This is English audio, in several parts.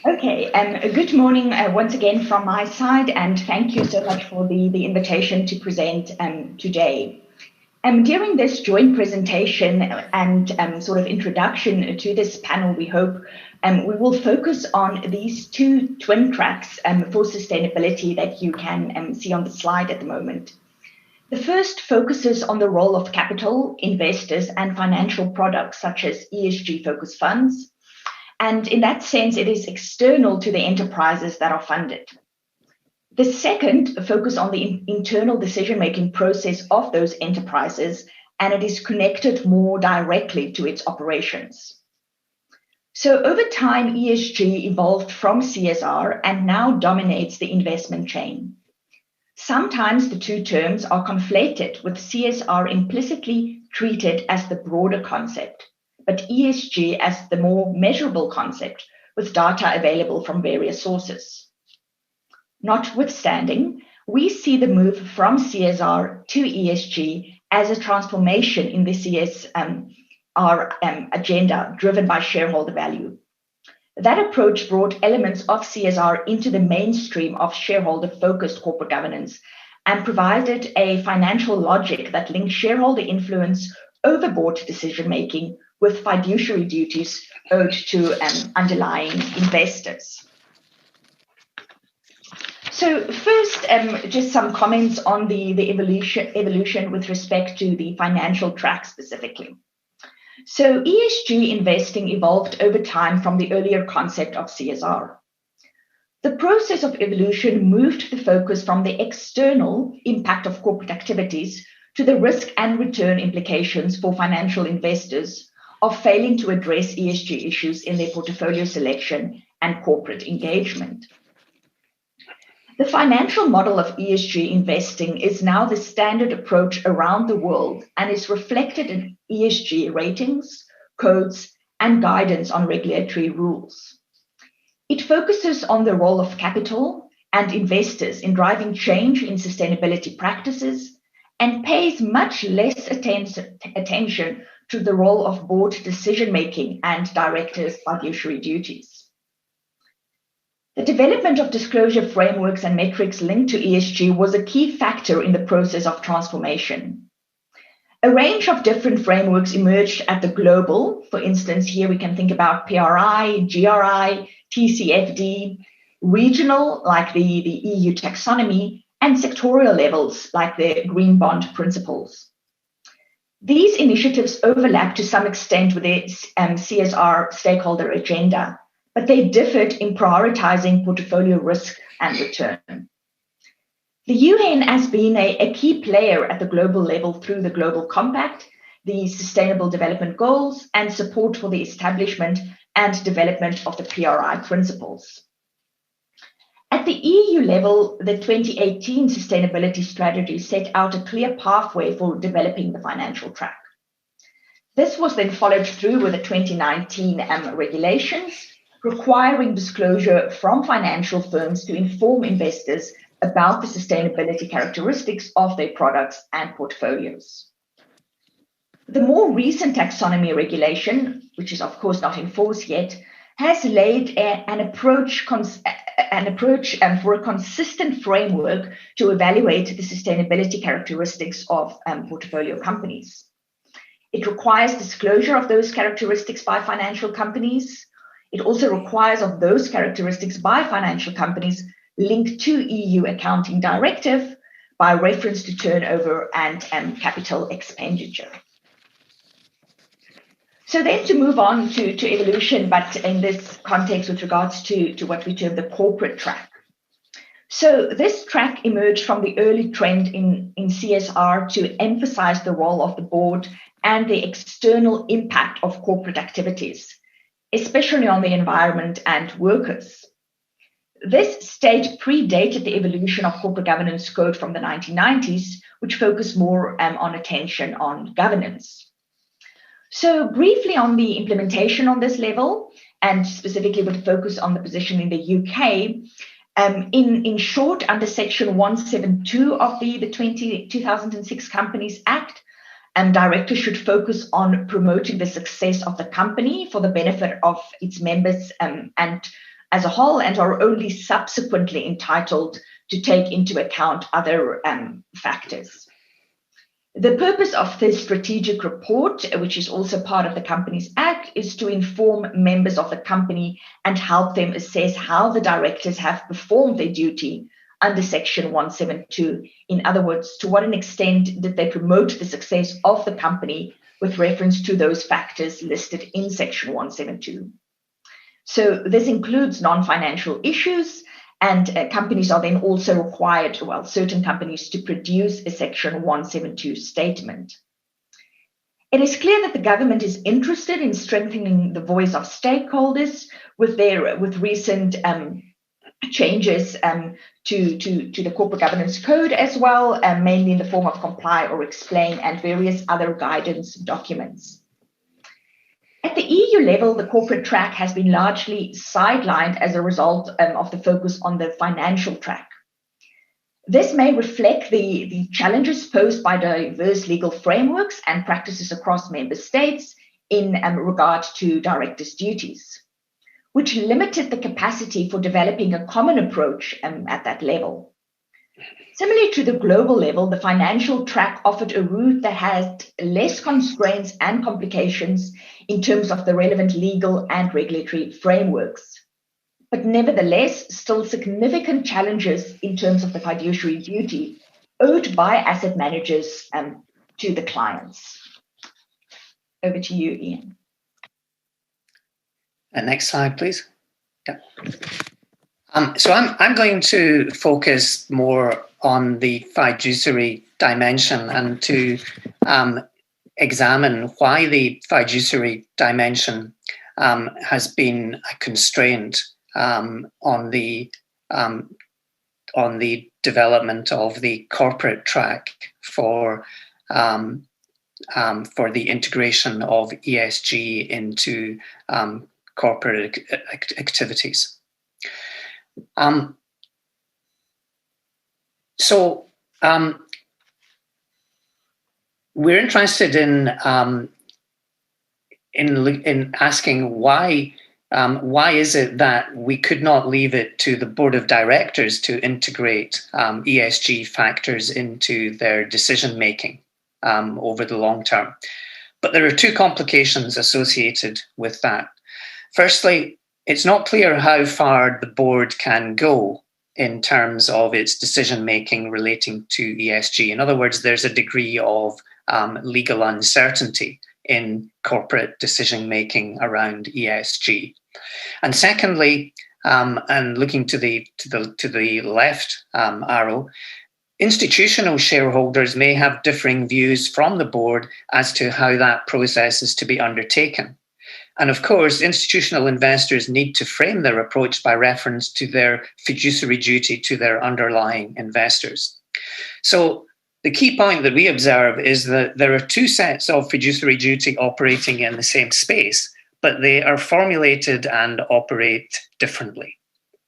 Okay, good morning once again from my side, and thank you so much for the invitation to present today. During this joint presentation and sort of introduction to this panel, we hope we will focus on these two twin tracks for sustainability that you can see on the slide at the moment. The first focuses on the role of capital, investors, and financial products such as ESG-focused funds. And in that sense, it is external to the enterprises that are funded. The second focuses on the internal decision-making process of those enterprises, and it is connected more directly to its operations. So over time, ESG evolved from CSR and now dominates the investment chain. Sometimes the two terms are conflated, with CSR implicitly treated as the broader concept, but ESG as the more measurable concept, with data available from various sources. Notwithstanding, we see the move from CSR to ESG as a transformation in the CSR agenda driven by shareholder value. That approach brought elements of CSR into the mainstream of shareholder-focused corporate governance and provided a financial logic that linked shareholder influence over board decision-making with fiduciary duties owed to underlying investors. So first, just some comments on the evolution with respect to the financial track specifically. So ESG investing evolved over time from the earlier concept of CSR. The process of evolution moved the focus from the external impact of corporate activities to the risk and return implications for financial investors of failing to address ESG issues in their portfolio selection and corporate engagement. The financial model of ESG investing is now the standard approach around the world and is reflected in ESG ratings, codes, and guidance on regulatory rules. It focuses on the role of capital and investors in driving change in sustainability practices and pays much less attention to the role of board decision-making and directors' fiduciary duties. The development of disclosure frameworks and metrics linked to ESG was a key factor in the process of transformation. A range of different frameworks emerged at the global. For instance, here we can think about PRI, GRI, TCFD, regional, like the EU taxonomy, and sectorial levels, like the Green Bond Principles. These initiatives overlap to some extent with the CSR stakeholder agenda, but they differed in prioritizing portfolio risk and return. The UN has been a key player at the global level through the Global Compact, the Sustainable Development Goals, and support for the establishment and development of the PRI principles. At the EU level, the 2018 sustainability strategy set out a clear pathway for developing the financial track. This was then followed through with the 2019 regulations, requiring disclosure from financial firms to inform investors about the sustainability characteristics of their products and portfolios. The more recent taxonomy regulation, which is of course not in force yet, has laid an approach for a consistent framework to evaluate the sustainability characteristics of portfolio companies. It requires disclosure of those characteristics by financial companies. It also requires of those characteristics by financial companies linked to EU accounting directive by reference to turnover and capital expenditure. So then to move on to evolution, but in this context with regards to what we term the corporate track. So this track emerged from the early trend in CSR to emphasize the role of the board and the external impact of corporate activities, especially on the environment and workers. This stage predated the evolution of corporate governance code from the 1990s, which focused more on attention on governance. So briefly on the implementation on this level, and specifically with focus on the position in the UK, in short, under Section 172 of the 2006 Companies Act, directors should focus on promoting the success of the company for the benefit of its members and as a whole and are only subsequently entitled to take into account other factors. The purpose of this strategic report, which is also part of the Companies Act, is to inform members of the company and help them assess how the directors have performed their duty under Section 172. In other words, to what an extent did they promote the success of the company with reference to those factors listed in Section 172. So this includes non-financial issues, and companies are then also required, well, certain companies, to produce a Section 172 statement. It is clear that the government is interested in strengthening the voice of stakeholders with recent changes to the Corporate Governance Code as well, mainly in the form of comply or explain and various other guidance documents. At the EU level, the corporate track has been largely sidelined as a result of the focus on the financial track. This may reflect the challenges posed by diverse legal frameworks and practices across member states in regard to directors' duties, which limited the capacity for developing a common approach at that level. Similarly to the global level, the financial track offered a route that had less constraints and complications in terms of the relevant legal and regulatory frameworks, but nevertheless still significant challenges in terms of the fiduciary duty owed by asset managers to the clients. Over to you, Ian. Next slide, please. Yeah. So I'm going to focus more on the fiduciary dimension and to examine why the fiduciary dimension has been a constraint on the development of the corporate track for the integration of ESG into corporate activities. We're interested in asking why is it that we could not leave it to the board of directors to integrate ESG factors into their decision making over the long term? But there are two complications associated with that. Firstly, it's not clear how far the board can go in terms of its decision-making relating to ESG. In other words, there's a degree of legal uncertainty in corporate decision-making around ESG. And secondly, and looking to the left arrow, institutional shareholders may have differing views from the board as to how that process is to be undertaken. And of course, institutional investors need to frame their approach by reference to their fiduciary duty to their underlying investors. So the key point that we observe is that there are two sets of fiduciary duty operating in the same space, but they are formulated and operate differently.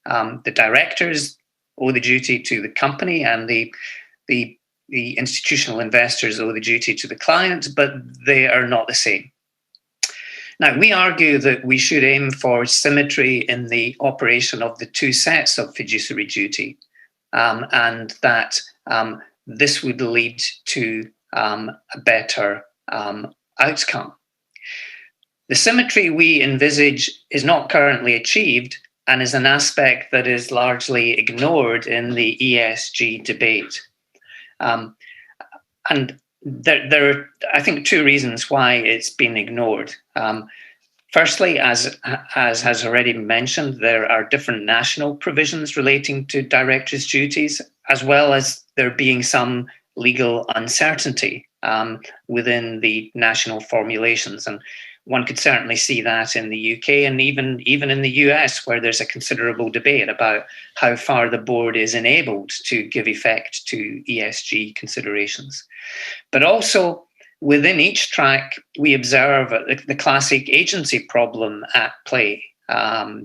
The directors owe the duty to the company, and the institutional investors owe the duty to the client, but they are not the same. Now, we argue that we should aim for symmetry in the operation of the two sets of fiduciary duty, and that this would lead to a better outcome. The symmetry we envisage is not currently achieved and is an aspect that is largely ignored in the ESG debate. And there are, I think, two reasons why it's been ignored. Firstly, as has already been mentioned, there are different national provisions relating to directors' duties, as well as there being some legal uncertainty within the national formulations. And one could certainly see that in the UK and even in the US, where there's a considerable debate about how far the board is enabled to give effect to ESG considerations. But also within each track, we observe the classic agency problem at play.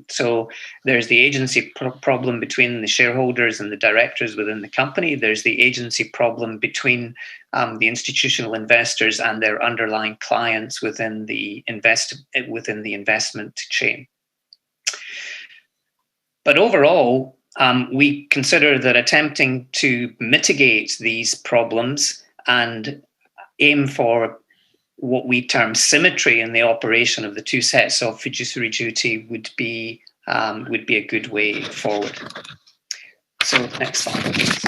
So there's the agency problem between the shareholders and the directors within the company. There's the agency problem between the institutional investors and their underlying clients within the investment chain. But overall, we consider that attempting to mitigate these problems and aim for what we term symmetry in the operation of the two sets of fiduciary duty would be a good way forward. So next slide, please.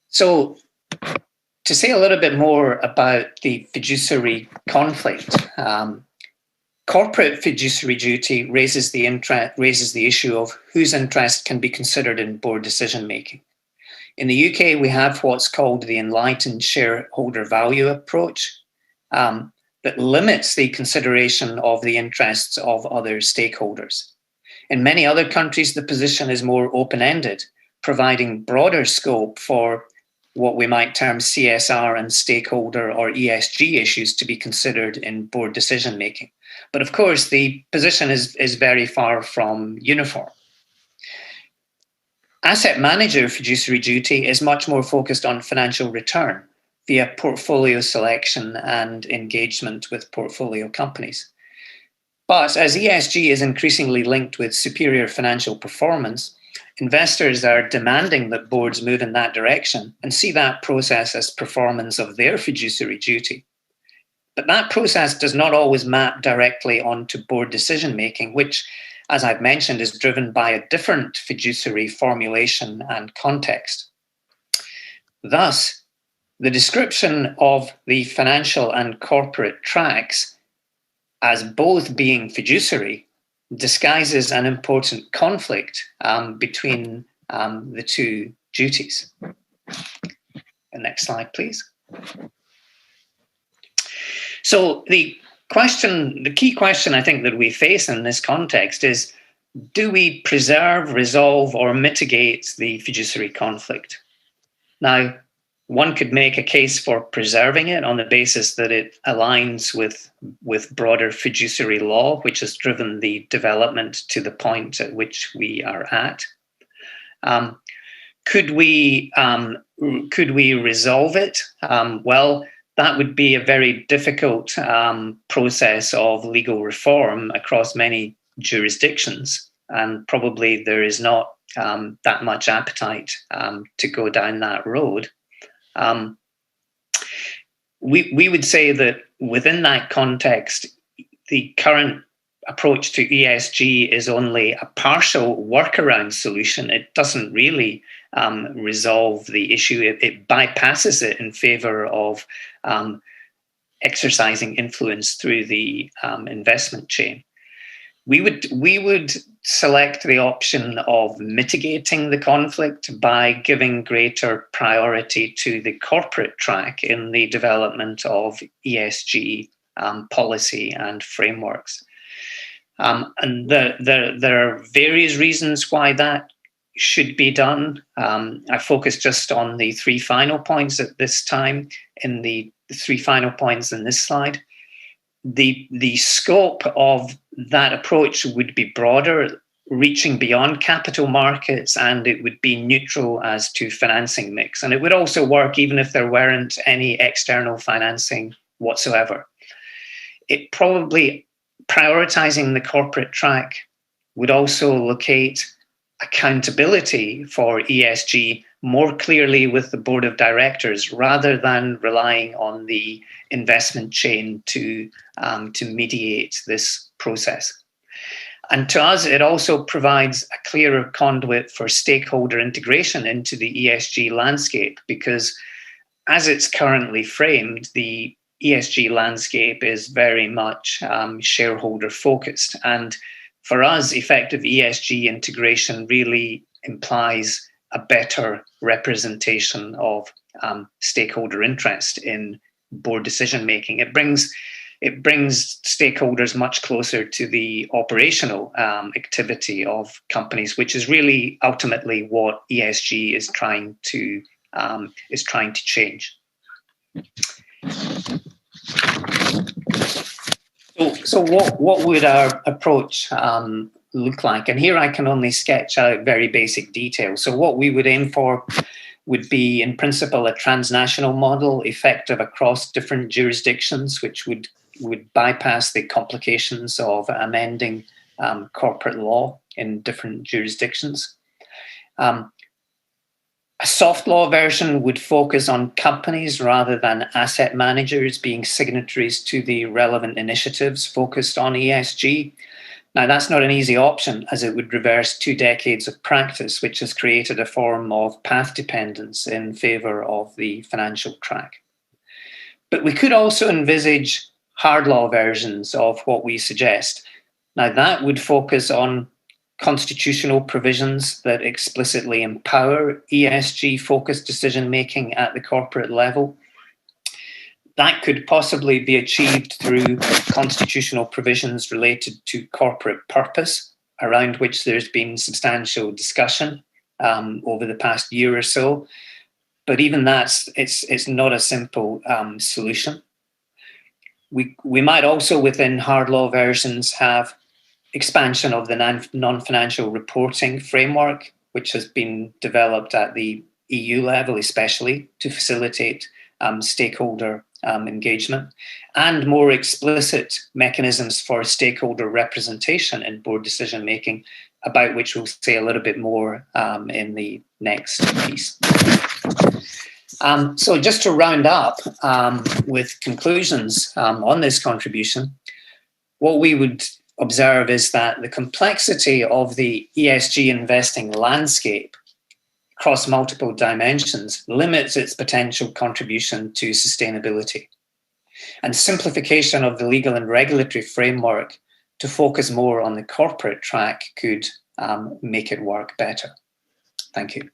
So to say a little bit more about the fiduciary conflict, corporate fiduciary duty raises the issue of whose interest can be considered in board decision making. In the UK, we have what's called the enlightened shareholder value approach that limits the consideration of the interests of other stakeholders. In many other countries, the position is more open-ended, providing broader scope for what we might term CSR and stakeholder or ESG issues to be considered in board decision making. But of course, the position is very far from uniform. Asset manager fiduciary duty is much more focused on financial return via portfolio selection and engagement with portfolio companies. But as ESG is increasingly linked with superior financial performance, investors are demanding that boards move in that direction and see that process as performance of their fiduciary duty. But that process does not always map directly onto board decision-making, which, as I've mentioned, is driven by a different fiduciary formulation and context. Thus, the description of the financial and corporate tracks as both being fiduciary disguises an important conflict between the two duties. The next slide, please. So the key question I think that we face in this context is, do we preserve, resolve, or mitigate the fiduciary conflict? Now, one could make a case for preserving it on the basis that it aligns with broader fiduciary law, which has driven the development to the point at which we are at. Could we resolve it? Well, that would be a very difficult process of legal reform across many jurisdictions, and probably there is not that much appetite to go down that road. We would say that within that context, the current approach to ESG is only a partial workaround solution. It doesn't really resolve the issue. It bypasses it in favor of exercising influence through the investment chain. We would select the option of mitigating the conflict by giving greater priority to the corporate track in the development of ESG policy and frameworks. And there are various reasons why that should be done. I focus just on the three final points at this time, in the three final points in this slide. The scope of that approach would be broader, reaching beyond capital markets, and it would be neutral as to financing mix. And it would also work even if there weren't any external financing whatsoever. It probably, prioritizing the corporate track, would also locate accountability for ESG more clearly with the board of directors, rather than relying on the investment chain to mediate this process. And to us, it also provides a clearer conduit for stakeholder integration into the ESG landscape, because as it's currently framed, the ESG landscape is very much shareholder focused. And for us, effective ESG integration really implies a better representation of stakeholder interest in board decision making. It brings stakeholders much closer to the operational activity of companies, which is really ultimately what ESG is trying to change. So what would our approach look like? And here I can only sketch out very basic details. So what we would aim for would be, in principle, a transnational model effective across different jurisdictions, which would bypass the complications of amending corporate law. in different jurisdictions. A soft law version would focus on companies rather than asset managers being signatories to the relevant initiatives focused on ESG. Now, that's not an easy option, as it would reverse 2 decades of practice, which has created a form of path dependence in favour of the financial track. But we could also envisage hard law versions of what we suggest. Now, that would focus on constitutional provisions that explicitly empower ESG-focused decision-making at the corporate level. That could possibly be achieved through constitutional provisions related to corporate purpose, around which there's been substantial discussion over the past year or so. But even that's, it's not a simple solution. We might also, within hard law versions, have expansion of the non-financial reporting framework, which has been developed at the EU level, especially to facilitate stakeholder engagement, and more explicit mechanisms for stakeholder representation in board decision-making, about which we'll say a little bit more in the next piece. So just to round up with conclusions on this contribution, what we would observe is that the complexity of the ESG investing landscape across multiple dimensions limits its potential contribution to sustainability. And simplification of the legal and regulatory framework to focus more on the corporate track could make it work better. Thank you.